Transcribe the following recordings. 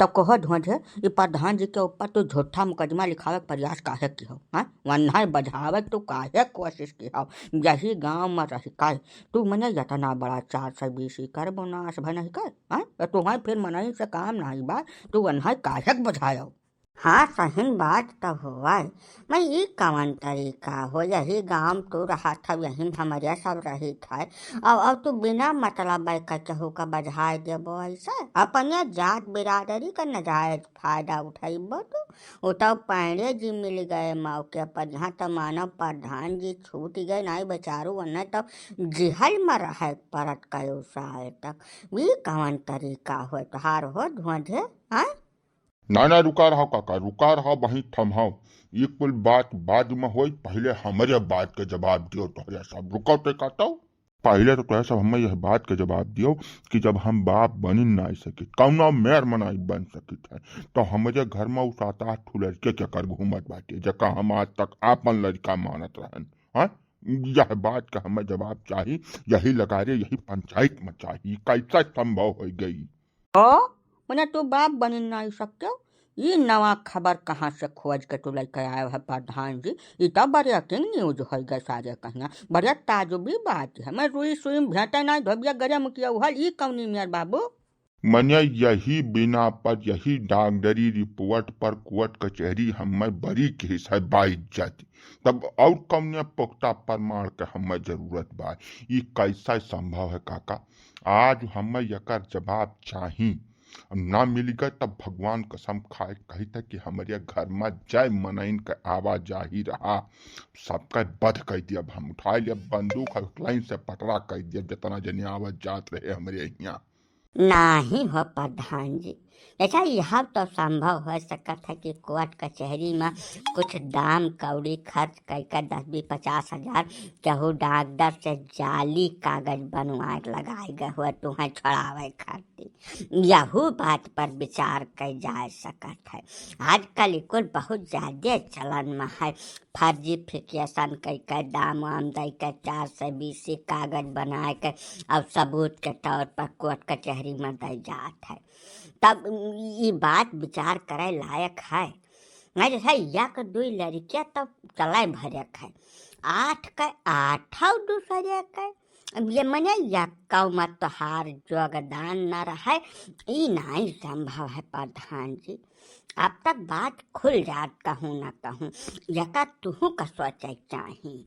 तब कह ढूंढे ये प्रधान जी के ऊपर तो झूठा मुकदमा लिखावे के प्रयास काहे की हो, हाँ वन्हा बजावे तो काहे कोशिश की हो। यही गांव में रही काय तू मने इतना बड़ा 420 एकड़ बोनास भय नहीं कर, हाँ तुम्हें फिर मनई से काम नहीं बा, तू वन्हा काहे बजायो। हाँ सहीन बात तब हुआ मैं ये कवन तरीका हो, यही गांव तू रहा था यही हमारे सब रही था। अब तू बिना मतलब का केहू का बजाय देबो ऐसा अपने जात बिरादरी का नजायज फायदा उठाइबो तू। वो तो पांडे जी मिल गए मौके पर, यहाँ तो मानव प्रधान जी छूट गए नहीं बेचारू, वरना तो जिहल में रहे परत कयो साल तक। ये कवन तरीका हो तुहार हो ढूंढे, हाँ। ना ना रुका रहो काका, रुका रहो वहीं थमाओ। ये कुल बात बाद में होई, पहले हमारे बात के जवाब दियो। तो सब रुको तो कहता हूँ, पहले तो सब हमें यह बात के जवाब दियो कि जब हम बाप बनी ना सकी कौना मेयर मनाई बन सकी थे, तो हमारे घर में उस 7-8 ठू लड़के के कर घूमत बाटे जका हम आज तक आपन लड़का मानत रहन। हाँ यह बात का हमें जवाब चाहिए, यही लगा रे यही पंचायत में चाहिए, कैसा संभव हो गई। ओ मने तू बाप बन नहीं सकते, ये नवा खबर कहाँ से खोज के तू लेके आयो है प्रधान जी। ये तो बढ़िया किंग न्यूज हो गए सारे कहिया, बढ़िया ताजुबी बात है। मैं रुई सुई भेटे नहीं धोबिया गरम किया हुआ ये कौनी मेर बाबू। मने यही बिना पर यही डॉक्टरी रिपोर्ट पर कोर्ट कचहरी हमें बरी के हिस्सा बाइज्जत, तब और कौन पुख्ता प्रमाण के हमें जरूरत बा। ये कैसा संभव है काका, आज हमें यकर जवाब चाहिए। ना मिलेगा तब भगवान कसम खाए कही था कि हमारे घर में जय मनइन के आवाजाही रहा, सबका बध कह दिया। अब हम उठा लिया बंदूक लाइन से पटरा कह दिया जितना जने आवाज जात रहे हमारे यहाँ। नहीं हो प्रधान जी, ऐसा यह तो संभव हो सकता है कि कोर्ट कचहरी में कुछ दाम कौड़ी खर्च करके 10-20-50 हजार केहू डॉक्टर से जाली कागज बनवाए लगाए गए हुए तुम्हें छुड़ावे खातिर। यहू बात पर विचार कर जा सकत है। आजकल कुल बहुत ज्यादा चलन में है, फर्जिफिकेशन करके दाम वाम दे के 420 कागज बनाए के और सबूत के तौर पर कोर्ट कचहरी में दे जात है। तब ये बात विचार करे लायक है। नहीं जैसा एक दुई लड़कियां तब चलाए भरक है, 8 के 8 दूसरे के। अब ये मने यक्का मत तोहार योगदान न रहे, ये नहीं संभव है प्रधान जी। अब तक बात खुल जात कहूँ न कहूँ, यका तुहू का सोचे चाहिए।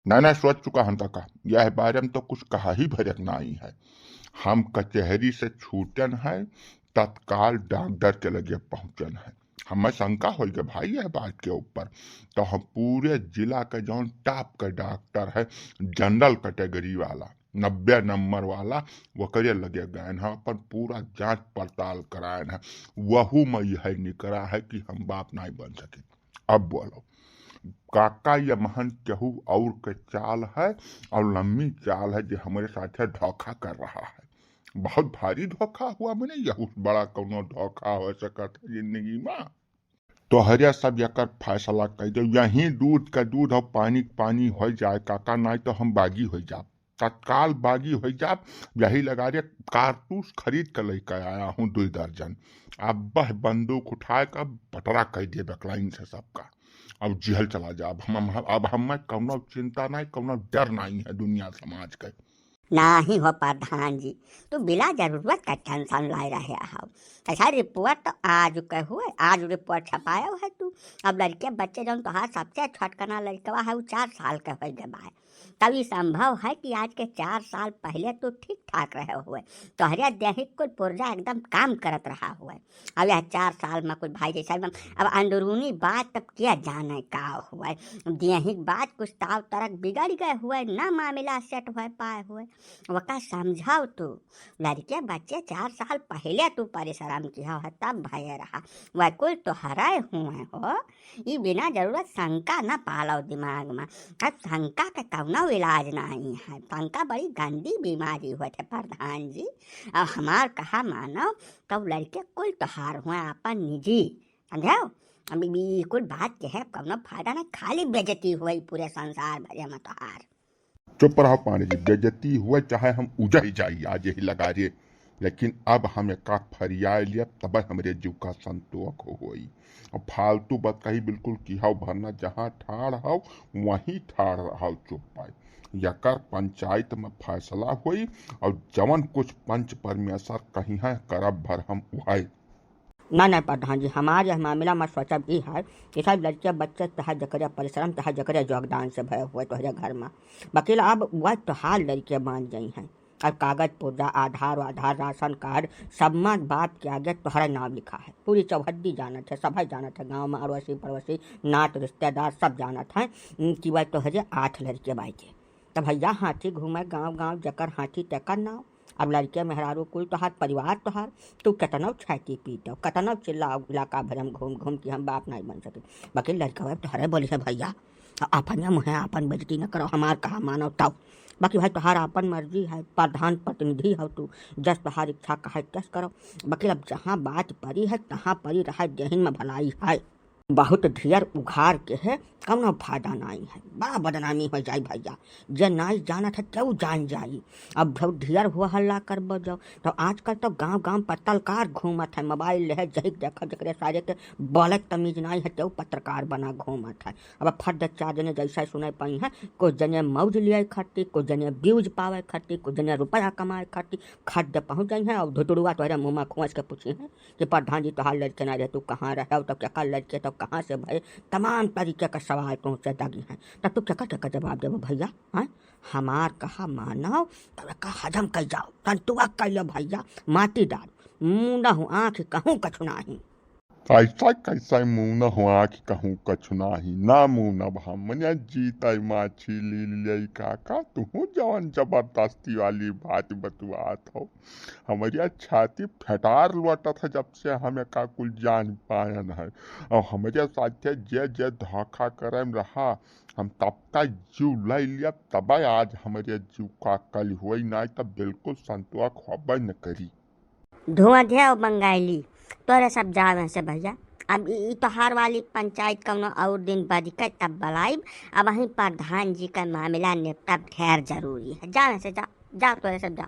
ना सोच चुका हन काका, यह बारे में तो कुछ कहा ही भरक नहीं है। हम कचहरी से छूटन है, तत्काल डॉक्टर के लगे पहुंचन है। हमें शंका हो गई भाई यह बात के ऊपर, तो हम पूरे जिला का जो टॉप का डॉक्टर है जनरल कैटेगरी वाला 90 नंबर वाला वो करे लगे गए हैं, अपन पूरा जांच पड़ताल कराए हैं। वहू में यह निकला है कि हम बाप नहीं बन सके। अब बोलो काका ये महन केहू और के चाल है और लम्बी चाल है जो हमारे साथ धोखा कर रहा है। बहुत भारी धोखा हुआ, मैंने यहू बड़ा कौनो धोखा हो सकता है जिंदगी में। तो हरिया सब यकर फैसला कर दो, यही दूध का दूध और पानी पानी हो जाए काका, नहीं तो हम बागी हो जाए, तत्काल बागी हो जाए। यही लगा रहे कारतूस खरीद कर लेकर आया हूँ 2 दर्जन। अब वह बंदूक उठाए कर पटरा कर दिए बकलाइन से सबका, अब जिहल चला जा। अब हमें कौनो चिंता नहीं, कौनो डर नहीं है दुनिया समाज के। नहीं हो प्रधान जी, तो बिना जरूरत का टेंशन ला रहे हो। ऐसा रिपोर्ट तो आज के हुए, आज रिपोर्ट छपाया है तू। अब लड़के बच्चे जो तो हाँ सबसे छटकना लड़कवा है वो 4 साल के हो गए है। तब ये संभव है कि आज के 4 साल पहले तो ठीक ठाक रहे हुए, तो हरिया दैहिक कुल पुर्जा एकदम काम करत रहा हुए। अब यह 4 साल में कुछ भाई जैसा एकदम अब अंदरूनी बात तब क्या जाने का हुआ, दैहिक बात कुछ ताव तरक बिगड़ गए हुए, ना मामला सेट हो पाए हुए। वका समझाओ तू, लड़के बच्चे 4 साल पहले तू परिश्रम किया है तब भय रहा, वह कुल तो हराए हुए हो। ये बिना जरूरत शंका न पालो दिमाग में। अब शंका का कौनो इलाज नहीं है, शंका बड़ी गंदी बीमारी हुए थे प्रधान जी। अब हमार कहा मानो तो लड़के कुल तो हार हुए अपन निजी, समझो। अभी कुल बात के है कौनो फायदा नहीं, खाली बेजती हुई पूरे संसार भरे में तोहार। चुप रहो पानी जी, बेजती हुए चाहे हम उजड़ जाइए आज, यही लगा रहे लेकिन अब हम एक फरियाय लिया तब हमारे जीव का संतोष होई। और फालतू बात कही बिल्कुल की हाउ भरना जहाँ ठाड़ हाउ वहीं ठाड़ हाउ चुप पाए। यकर पंचायत में फैसला हुई और जवन कुछ पंच परमेश्वर कही है करब भर हम उहाय। ना प्रधान जी, हमारे यह मामला में सोचा भी है कि सब लड़के बच्चे तहा जकरिया परिश्रम तहा जकरिया योगदान से भय हुए तोहरे घर में। वकील अब वह तोहार लड़के मान गई हैं और कागज पुर्जा आधार राशन कार्ड सब में बाप के आगे तोहरा नाम लिखा है। पूरी चौहद्दी जानत है, सभी जानत है, गाँव में अड़ोसी पड़ोसी नात रिश्तेदार सब जानत हैं कि वह तोहरे 8 लड़के बाइके। तो भैया हाथी घूमे गाँव गाँव, जकर हाथी तेकर नाव। अब लड़के मेहरारू कुल तोहार परिवार तोहार, तू केतनो छाती पीटो केतनो चिल्लाओ इलाका भर हम घूम घूम के हम बाप नहीं बन सके। बाकी लड़का तोहरे बोली है भैया अपन मुँह अपन बेजती न करो, हमार कहा मानो तब। बाकी भाई तोहार अपन मर्जी है, प्रधान प्रतिनिधि हो तू, जस तोहार इच्छा कहे तस करो। बाकी अब जहाँ बात पड़ी है तहाँ पड़ी रहा, जहिन में भलाई है। बहुत ढेर उघार के है, कौनो फायदा नहीं है, बड़ा बदनामी हो जाई भैया। जे नहीं जानत है क्यों जान जाई। अब जब ढेर हुआ हल्ला कर बजाओ तो आजकल तो गांव गांव पत्रकार घूमत है, मोबाइल है जही देखा जकरे सारे के बोलक तमीज नहीं है क्यों पत्रकार बना घूमत है। अब फट 4 जने जैसा सुने पाई है, कुछ जने मौज लिए खातिर, कुछ जने व्यूज पावे खातिर, कुछ जने रुपया कमाए खातिर खड्ड पहुँच गई है। और धुटुड़ुआ तोहरे मुँह में खोज के पूछी है कि प्रधान जी तोहार लड़के ना रहे, तू कहाँ रहे, तो क्या कर लड़के तो कहाँ से भय, तमाम तरीके का सवाल तुमसे दगी हैं। तब तू क्या जवाब देवो भैया? हाँ हमार कहा मानो तब का हजम कर जाओ, संतुआ कर लो भैया, माटी डाल मुँह न हूँ आँख कहूँ कछु नहीं। ऐसा कैसा मुँह न हुआ कि कहूँ कछु नाही, ना मुँह न हम मनिया जीता माछी ली काका तू जवन जबरदस्ती वाली बात बतुआत हो। हमारी छाती फटार लौटा था जब से हमें का कुल जान पायन है। और हमारे साथ जे जे धोखा करे रहा हम तब तक जीव लै लिया, तब आज हमारे जीव का कल हुई नहीं तब बिल्कुल संतुआ खबर न करी। धुआं धे बंगाली तोरे सब जावे से भैया। अब ई तोहार वाली पंचायत कौनो और दिन बज के तब बुलाइब। अब वहीं प्रधान जी का मामला निपटब ढेर जरूरी है। जावे से जा तोरे सब जा।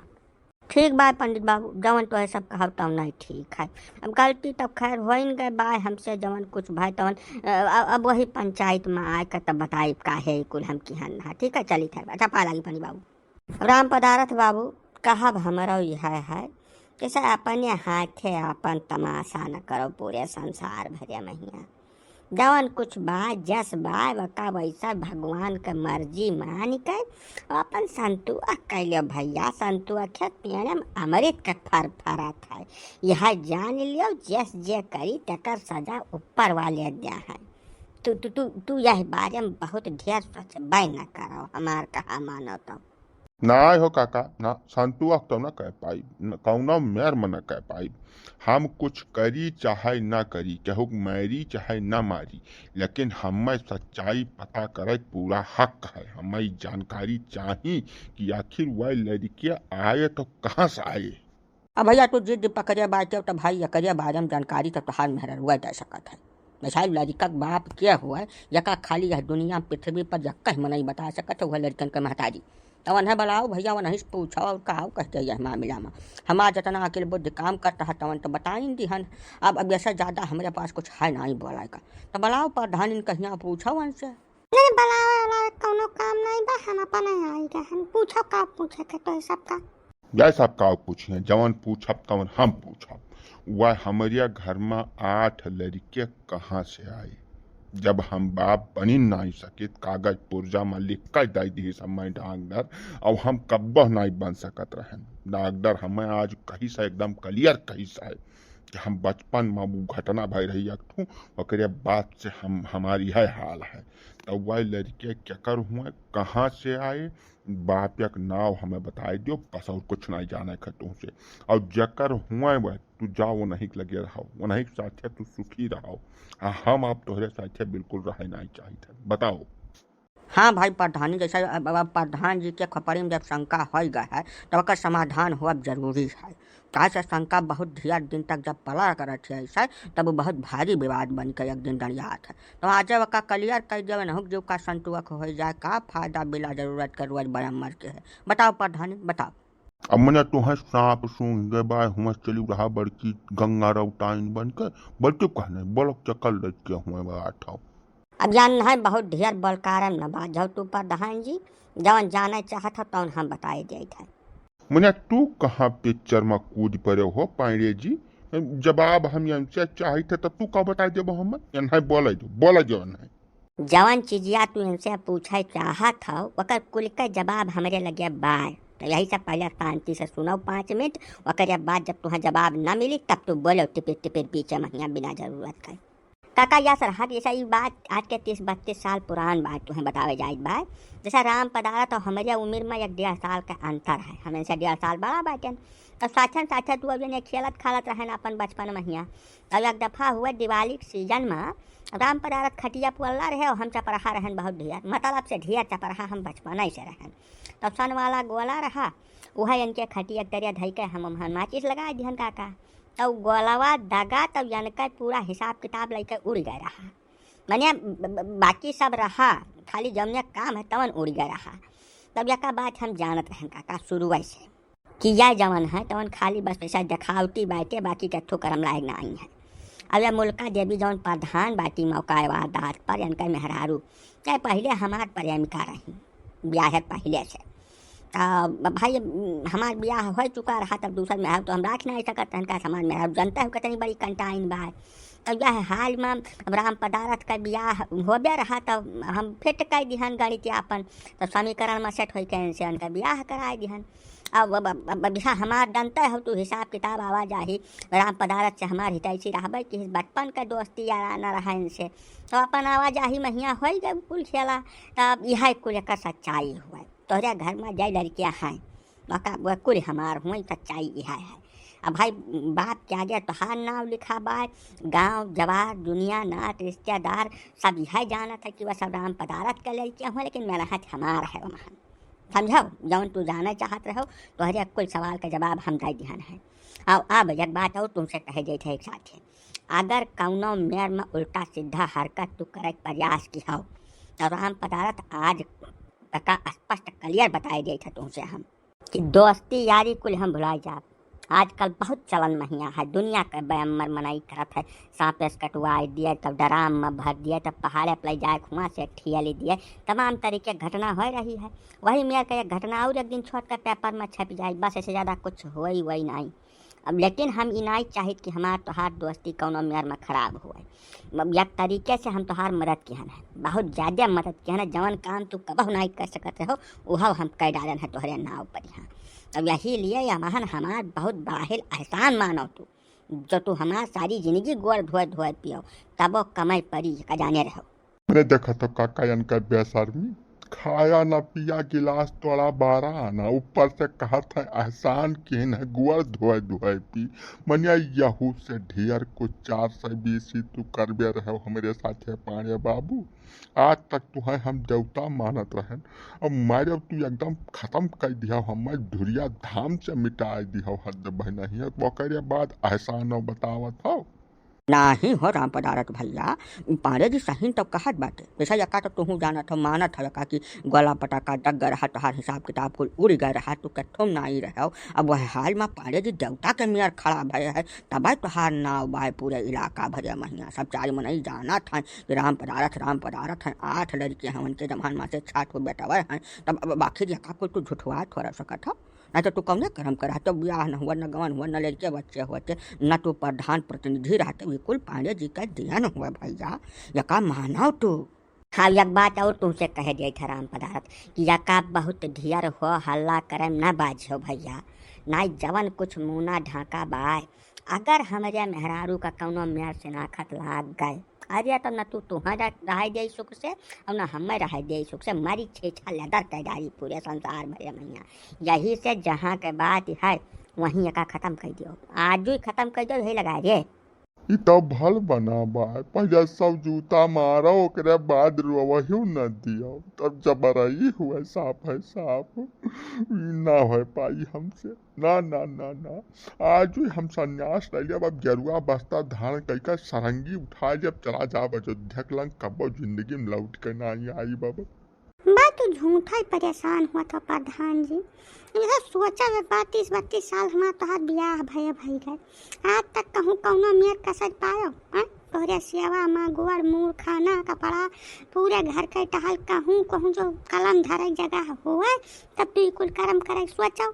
ठीक बा पंडित बाबू, जवन तोहे सब कहब तवन नहीं ठीक है। अब गलती तब खैर हो गए बा हमसे, जवन कुछ भाई तवन अब वही पंचायत में आए कर तब बताइब काहे कुल हम की हन। ठीक है चली थे। अच्छा पा लगी पंडित बाबू। राम पदारथ बाबू, कहब हमारा यह है जैसे अपने हाथे अपन तमाशा न करो पूरे संसार भरे महिया। जवन कुछ बा जस बा वका वैसा भगवान के मर्जी मान के अपन संतुआ कैलियो भैया। संतुआ खेत पेड़े में अमृत के फरफरात है, यह जान लियो जस जे करी तकर सजा ऊपर वाले दिया है। तू तू तू तू यह बारे में बहुत ढेर सोचबे न करो, हमार कहा मानो तो। ना हो काका ना संतुआ तो न कह पाई, कौनो मेर में न कह पाई। हम कुछ करी चाहे न करी, केहू मारी चाहे न मारी, लेकिन हमें सच्चाई पता करे पूरा हक है। हमें जानकारी चाहिए कि आखिर वह लड़के आए तो कहाँ से आए। अब भैया तू जिद पकड़े बाटे तो भाई यकरिया बारे में जानकारी तो तोहार मेहर हुआ दे सकत है। वैसा लड़का बाप क्या हुआ यका खाली यह दुनिया पृथ्वी पर यक्का मन नहीं बता सकत वह लड़कन के महतारी। तो उन्हें बुलाओ भैया, वो नहीं पूछो और कहा कहते यह मामला में हमारा जितना अकेले बुद्धि काम करता है तवन तो बता ही दिहन। अब ऐसा ज़्यादा हमारे पास कुछ है नहीं बोला का, तो बुलाओ प्रधान इन कहीं पूछो उनसे। नहीं बुलाओ कोनो काम नहीं बा, हम अपन आई गए हम पूछो का पूछे के तो सब का यह सब का पूछिए जवन पूछब तवन हम पूछब। वह हमारे घर में 8 लड़के कहाँ से आए। जब हम बाप बनी नहीं सके कागज पुर्जा में लिख कर दे दी समय डॉक्टर, और हम कब्बह नहीं बन सकत रहे। डॉक्टर हमें आज कहीं से एकदम क्लियर कहीं से है कि हम बचपन में वो घटना भई रही अखू ओकरे बाद से हम हमारी है हाल है। तो वह लड़के केकर हुए कहाँ से आए बाप एक नाव हमें बताए दियो, बस और कुछ नहीं जाने खतों से। और जकर हुए वह तू जाओ वो नहीं लगे रहो, वो नहीं साथे तू सुखी रहो। हम आप तोहरे साथे बिल्कुल रहे नहीं चाहिए, बताओ। हाँ भाई प्रधान जैसा अब प्रधान जी के खपड़ी में जब शंका हो गया है तो उसका समाधान हुआ जरूरी है। कहा से शंका बहुत ढेर दिन तक जब पड़ा करत है ऐसा तब वो बहुत भारी विवाद बन के एक दिन दरियात है। तो आज वका क्लियर कर देवे न जो का संतुक हो जाए, का फायदा बिला जरूरत के रोज बड़ा मर के है। बताओ प्रधान बताओ। अब मने तुहे सांप सूंघ गए बाय हुआ चली रहा बड़की गंगा रौताइन बन के बल्कि कहने बड़क चकल रच के हुए बैठा। अब जान है बहुत ढेर बलकारम न बात जाओ तू प्रधान जी जवन जाने चाहत हो तवन हम बताए देत है। मने तू कहाँ पिक्चर में कूद पड़े हो पांडे जी? जवाब हम हमसे चाहिए थे तब तू का बता देबो हम नहीं बोला जो नहीं। जवन चीजिया तू इनसे पूछे चाहत हो ओकर कुल के जवाब हमरे लगे बाय तो यही सब पहले शांति से सुनो 5 मिनट ओकर बाद जब तुम्हें जवाब न मिली तब तू बोलो टिपिर टिपिर पीछे महिया बिना जरूरत के। काका या सरहद जैसा ये बात आज के 30-32 साल पुरान बात तुम्हें बतावे जाए बात जैसा राम पधारा तो हमारे उम्र में 1.5 साल का अंतर है। हमें से 1.5 साल बड़ा बाटन तो साथ तू अभी ने खेलत खालत रहे ना अपन बचपन में हियाँ। अब एक दफ़ा हुआ दिवाली के सीजन में राम पधारत खटिया पुअल्ला रहे और हम चपरहा रहन बहुत ढेर मतलब से ढेर चपरहा हम बचपन से रहन। तब सन वाला गोला रहा वह इनके खटिया तरिया धई के हम माचिस लगा दिहन काका तब गोलावा दगा तब जनका पूरा हिसाब किताब लेके उड़ गए रहा मने बाकी सब रहा खाली जमने काम है तवन उड़ गए रहा। तब यका बात हम जानत रहें काका शुरू से कि यह जवन है तवन खाली बस पैसा दिखावटी बाटे बाकी कट्ठो करम लायक नहीं है। अब यह मुल्का देवी जौन प्रधान बाटी मौका वारदात पर इनका मेहरारू चाहे पहले हमार प्रेमिका रही ब्याह पहले से भाई हमार ब्याह हो चुका रहा तब दूसर मेहरारू तो हम राख नहीं सकते हैं का हमार मेहरारू जनता है कितनी बड़ी कंटाइन बात। तब यह हाल में अब राम पदारथ का ब्याह होबे रहा तब हम फिट कर दिहन गणित अपन तो समीकरण में सेट हो के उनका ब्याह कराए दिहन। अब बिहा हमार डंता हो तो हिसाब किताब आवा जाही राम पदारथ से हमार हितैषी रहबे कि बचपन का दोस्ती यार न रहा इनसे तो अपन आवा जाही महिया हो गए कुल खेला। तब यह कुल एक सच्चाई हुआ तोहरे घर में जय लड़कियाँ हैं वह कुल हमार हुई सच्चाई यह है। अब भाई बाप के आगे तोहार नाव लिखा बाय गांव जवार दुनिया नात रिश्तेदार सब यह जाना था कि वह सब राम पदारथ का लड़कियाँ हुआ लेकिन मेरा हाथ हमार है वहाँ समझो जौन तू जाना चाहत रहो तोहरे कुल सवाल का जवाब हम दे दिहन है। अब एक बात और तुमसे कहे जाए थे एक साथ अगर कौनो मेर में उल्टा सीधा हरकत तू करे प्रयास की हो तो राम पदारथ आज का स्पष्ट क्लियर बताए दिए थे तुमसे हम कि दोस्ती यारी कुल हम भुलाई जा। आजकल बहुत चलन महिया है दुनिया का बैमर मनाई करत है सांपेस कटवाई दिए तब डराम में भर दिए तब पहाड़े पर जाए खुआ से ठियाली दिए तमाम तरीके घटना हो रही है। वही मेरे का एक घटना और एक दिन छोट कर पेपर में छप जाए बस ऐसे ज़्यादा कुछ हो ही वही नहीं। अब लेकिन हम इनाई चाहिए कि हमार तोहार दोस्ती कौनो मेयर में खराब हुए एक तरीके से हम तोहार मदद किहन है बहुत ज़्यादा मदद किहन है जवन काम तू कबहू नहीं कर सकते हो वह हम कर डालन है तोहरे नाव पर यहाँ। अब यही लिए या महन हमार बहुत बाहिल एहसान मानो तू जो तू हमार सारी जिंदगी गोर धोए धोए पियो तबो कमाई परी का जाने रहो। मैंने देखा तो काका इनका बेशर्मी खाया ना पिया गिलास तोड़ा बारा ना ऊपर से कहा था एहसान किन है गुआर धोए धोए पी मनिया यहू से ढेर कुछ 420 तू करबे रहे हमारे साथे पाड़े बाबू आज तक तुहे हम देवता मानत रहन अब मारे तू एकदम खत्म कर दिया हम धुरिया धाम से मिटा दिया हद बहना ही ओकरे बाद एहसान बतावत हो नहीं हो राम पदारथ भैया पारे जी सही तब कहत बाटे वैसा यका तो तुहू जानत हो मानत हो यका कि गला पटाका डग रहा तोहार हिसाब किताब कुल उड़ गए रहा तू कट्ठो नहीं रहो। अब वह हाल में पारे जी देवता के मेयर खड़ा भय है तब तोहार नाव बाय पूरे इलाका भरे महिया सब चार मन ही जाना था कि राम पदारथ हैं 8 लड़के हैं उनके जमान में से 6 ठो बेटा हैं तब बाकी यका कुल तू झुठवा थोड़ा सकत हो न तो तू कौन कर्म करा तो ब्याह न हुआ न गवन हुआ न लड़के बच्चे होते न तो प्रधान प्रतिनिधि रहते बिल्कुल पांडे जी का दिया न हुआ भैया यका मानव तू। हाँ एक बात और तुमसे कह दिए थे राम पदारथ कि यका बहुत ढियर हो हल्ला करे न बाजो भैया ना जवन कुछ मुना ढाका बाय अगर हमारे मेहरारू का कौनो मेयर से नाखत लाग गए अरे तो न तू तुम्हारा रह दे सुख से और न हमें रह दे सुख से मारी छेछा लेदर कैदारी पूरे संसार भरे मैया यही से जहाँ के बात है वहीं एका ख़त्म कर दियो आज ही ख़त्म कर दो यही लगा रे ई तो भल बना बाय पहले सब जूता मारो ओकरे बाद रोवही न दियो तब जबरई हुए साफ है साफ ना हो पाई हमसे ना ना ना ना आज ही हम संन्यास ले लिया अब जरुआ बस्ता धारण कई सरंगी उठा जब चला जा अयोध्या लंग कबो जिंदगी में लौट के ना आई बाबा। बात तो झूठा ही परेशान हुआ था प्रधान जी। जैसे सोचा 32 साल हमारा तोहार ब्याह भय गए, आज तक कहूँ कौनो मेर कसर पायो। तोहरे सेवा में गोड़ मुँह खाना कपड़ा पूरे घर के टहल कहूँ जो कलम धरे जगह हुए तब तू कुल कर्म करे सोचो।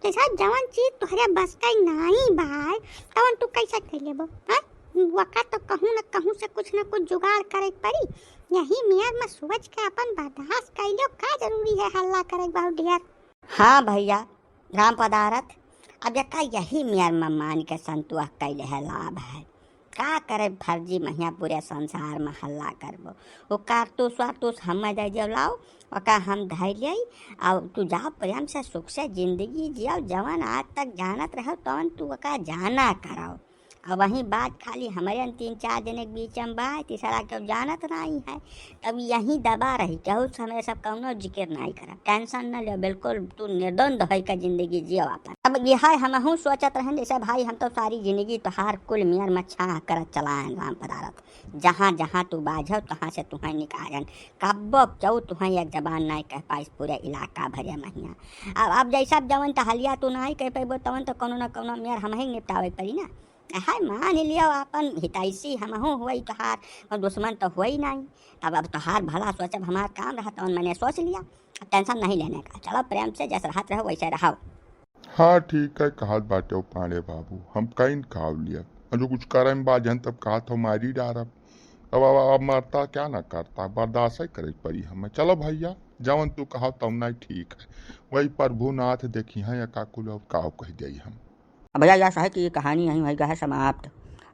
जैसा जवन चीज तोहरे बस का नहीं बाय तवन तू कैसे कर लेबो। वक़्त तो कहूँ न कहूँ से कुछ न कुछ जुगाड़ करे पड़ी। यही मेयर में सोच के अपन बर्दाश्त कर लो, का जरूरी है हल्ला करे बहुत ढेर। हाँ भैया राम पदारथ, अब यका यही मेयर में मान के संतोष कैले है लाभ है। का करे फर्जी महिया पूरे संसार में हल्ला करबो। वो कारतूस वारतूस हम दे जब लाओ ओका हम धै लिये और तू जाओ प्रेम से सुख से जिंदगी जियो। जवन आज तक जानत रहो तवन तू ओका जाना कराओ। और वहीं बात खाली हमारे 3-4 जने के बीच में बा, तीसरा क्यों जानत नहीं है। तब यहीं दबा रही कहूँ समय सब कौनो जिक्र नहीं करा। टेंशन न ले, बिल्कुल तू निर्द्वंद है का जिंदगी जियो अपन। अब यह हम सोचत रहे जैसे भाई हम तो सारी जिंदगी तोहार कुल मेयर में छाह कर चलाएं राम पदारथ। जहाँ जहाँ तू बाझो तहाँ से तुम्हें निकालन कब्बो क्यों तुम्हें एक जबान नहीं कह पाइस पूरे इलाका भरे महिया। अब जैसा जवन तहलिया तू नहीं कह पेबो तवन तो कोनो न कोनो मेयर हम ही निपटावे पड़ी ना। हाय मान लियो अपन हितैषी हमहू हुई तोहार और दुश्मन तो हुई नहीं। अब तोहार भला सोचब हमार काम रहा तो मैंने सोच लिया। अब टेंशन नहीं लेने का, चलो प्रेम से जैसे रहत रहो वैसे रहो। हाँ ठीक है कहत बाटे हो पांडे बाबू, हम कहीं खाव लिया जो कुछ करे में बाजन तब कहा तो मारी डारब। अब मरता क्या ना करता, बर्दाश्त ही करे पड़ी हमें। चलो भैया जवन तू कहा तब नहीं ठीक है, वही प्रभुनाथ देखी है या काकुल काव कह दी हम। भैया यह है कि ये कहानी यहीं होगा है समाप्त।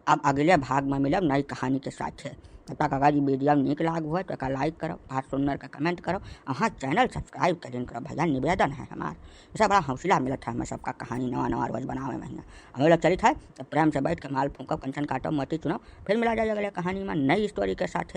अब अगले भाग में मिलब नई कहानी के साथ। तब तक अगर ये वीडियो निक लाग हुआ तो लाइक करो, बात सुनने का कमेंट करो, हाँ चैनल सब्सक्राइब करें करो। भैया निवेदन है हमार, ऐसा बड़ा हौसला मिलता है हमें सबका कहानी नवा रोज बनावे महीना। हमें लोग चलित है तो प्रेम से बैठ के माल फूको कंचन काटो मोती चुनो। फिर मिला जाए अगले कहानी में नई स्टोरी के साथ।